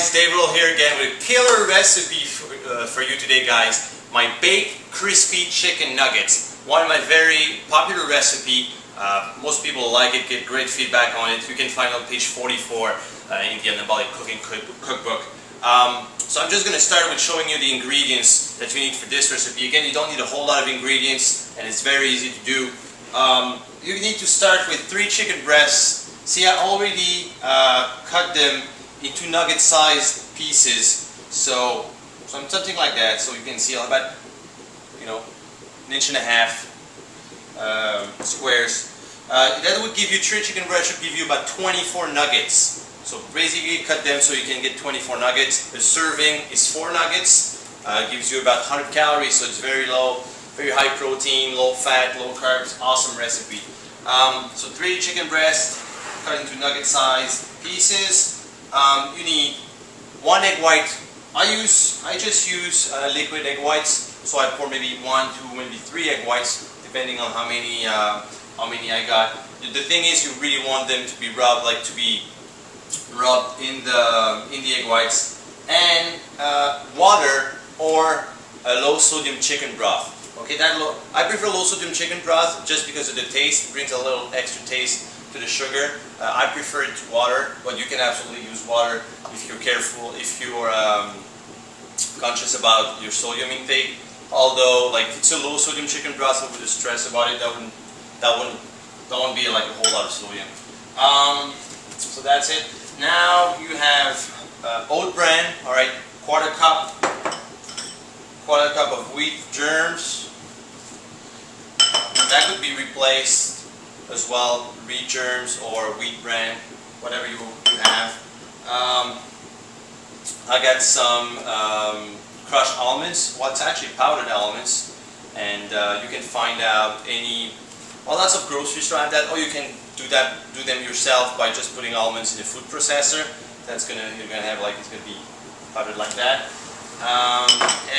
guys, Dave Roll here again with a killer recipe for you today, guys. My baked crispy chicken nuggets. One of my very popular recipe. Most people like it, get great feedback on it. You can find it on page 44 in the Anabolic Cooking cookbook. So I'm just going to start with showing you the ingredients that you need for this recipe. Again, you don't need a whole lot of ingredients and it's very easy to do. You need to start with 3 chicken breasts. See, I already cut them into nugget-sized pieces, so something like that. So you can see about, you know, 1.5 inch squares. That would give you 3 chicken breasts. Would give you about 24 nuggets. So basically, cut them so you can get 24 nuggets. The serving is 4 nuggets. Gives you about 100 calories, so it's very low, very high protein, low fat, low carbs. Awesome recipe. So 3 chicken breasts cut into nugget-sized pieces. You need 1 egg white. I just use liquid egg whites, so I pour maybe 1, 2, maybe 3 egg whites, depending on how many I got. The thing is, you really want them to be rubbed, rubbed in the egg whites, and water or a low sodium chicken broth. Okay, I prefer low sodium chicken broth just because of the taste. It brings a little extra taste to the sugar. I prefer it to water, but you can absolutely use water if you're careful, if you're conscious about your sodium intake. Although, like, if it's a low sodium chicken broth, I would stress about it. That won't be like a whole lot of sodium. So that's it. Now you have oat bran. All right, quarter cup of wheat germs. That could be replaced as well, wheat germs or wheat bran, whatever you have. I got some crushed almonds. Well, it's actually powdered almonds, and you can find out lots of grocery stores have that, or you can do them yourself by just putting almonds in a food processor. You're gonna have it's gonna be powdered like that,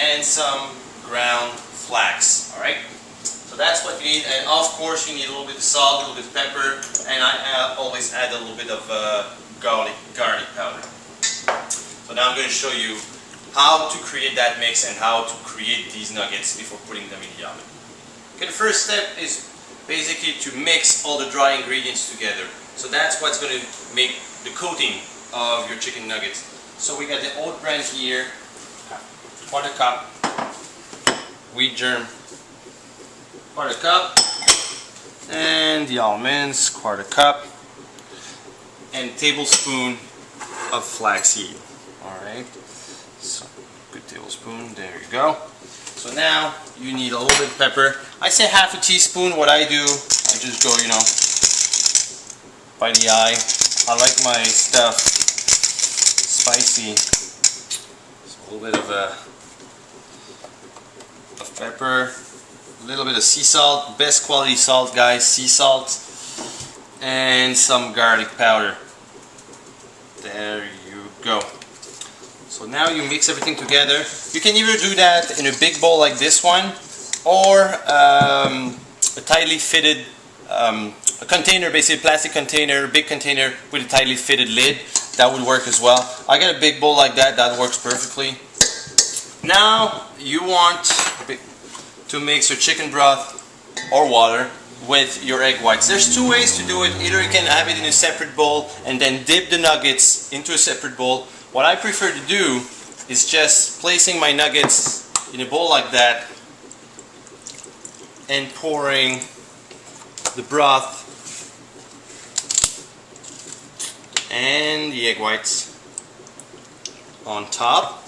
and some ground flax. All right. So that's what you need, and of course you need a little bit of salt, a little bit of pepper, and I always add a little bit of garlic powder. So now I'm going to show you how to create that mix and how to create these nuggets before putting them in the oven. Okay, the first step is basically to mix all the dry ingredients together. So that's what's going to make the coating of your chicken nuggets. So we got the oat bran here, quarter cup, wheat germ, quarter cup, and the almonds, quarter cup, and tablespoon of flaxseed. Alright, so good tablespoon, there you go. So now you need a little bit of pepper. I say half a teaspoon. What I do, I just go, by the eye. I like my stuff spicy. So a little bit of pepper. A little bit of sea salt, best quality salt, guys, sea salt, and some garlic powder. There you go. So now you mix everything together. You can either do that in a big bowl like this one, or a tightly fitted a container, basically a plastic container, big container with a tightly fitted lid. That would work as well. I got a big bowl like that. That works perfectly. Now you want to mix your chicken broth or water with your egg whites. There's 2 ways to do it. Either you can have it in a separate bowl and then dip the nuggets into a separate bowl. What I prefer to do is just placing my nuggets in a bowl like that and pouring the broth and the egg whites on top.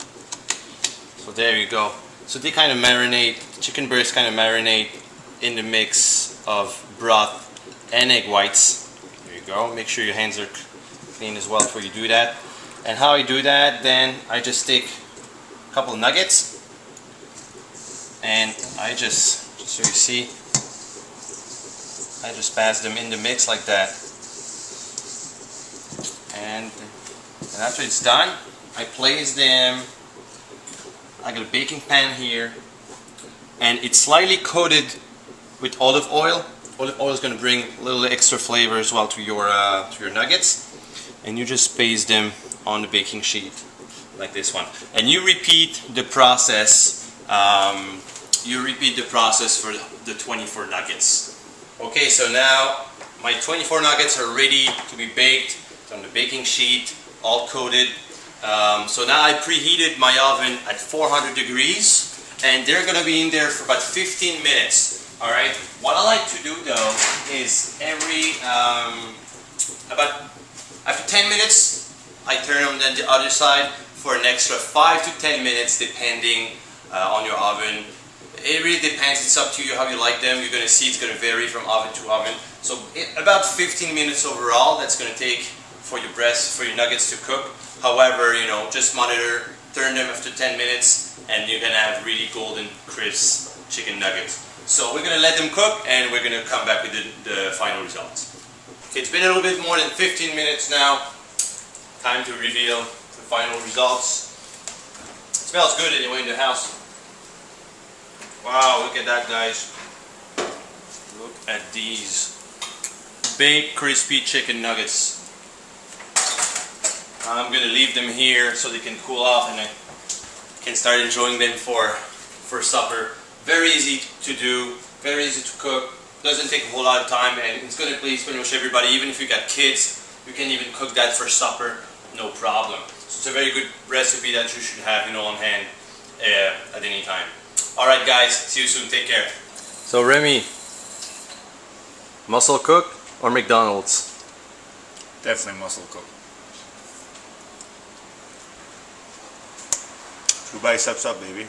So there you go. So they kind of marinate, chicken breasts kind of marinate in the mix of broth and egg whites. There you go. Make sure your hands are clean as well before you do that. And how I do that, then I just take a couple of nuggets and I just so you see, I just pass them in the mix like that. And after it's done, I place them. I got a baking pan here, and it's slightly coated with olive oil. Olive oil is going to bring a little extra flavor as well to your nuggets, and you just paste them on the baking sheet like this one. And you repeat the process. For the 24 nuggets. Okay, so now my 24 nuggets are ready to be baked. It's on the baking sheet, all coated. So now I preheated my oven at 400 degrees, and they're gonna be in there for about 15 minutes. All right. What I like to do though is about after 10 minutes, I turn on then the other side for an extra 5 to 10 minutes, depending on your oven. It really depends. It's up to you how you like them. You're going to see it's going to vary from oven to oven. So about 15 minutes overall. That's going to take for your nuggets to cook. However, you know, just monitor, turn them after 10 minutes, and you're going to have really golden, crisp chicken nuggets. So we're going to let them cook, and we're going to come back with the final results. Okay, it's been a little bit more than 15 minutes now. Time to reveal the final results. It smells good anyway in the house. Wow, look at that, guys. Look at these baked crispy chicken nuggets. I'm gonna leave them here so they can cool off and I can start enjoying them for supper. Very easy to do, very easy to cook. Doesn't take a whole lot of time, and it's gonna please pretty much everybody. Even if you got kids, you can even cook that for supper, no problem. So it's a very good recipe that you should have, you know, on hand at any time. Alright guys, see you soon, take care. So Remy, muscle cook or McDonald's? Definitely muscle cook. 2 biceps up, baby.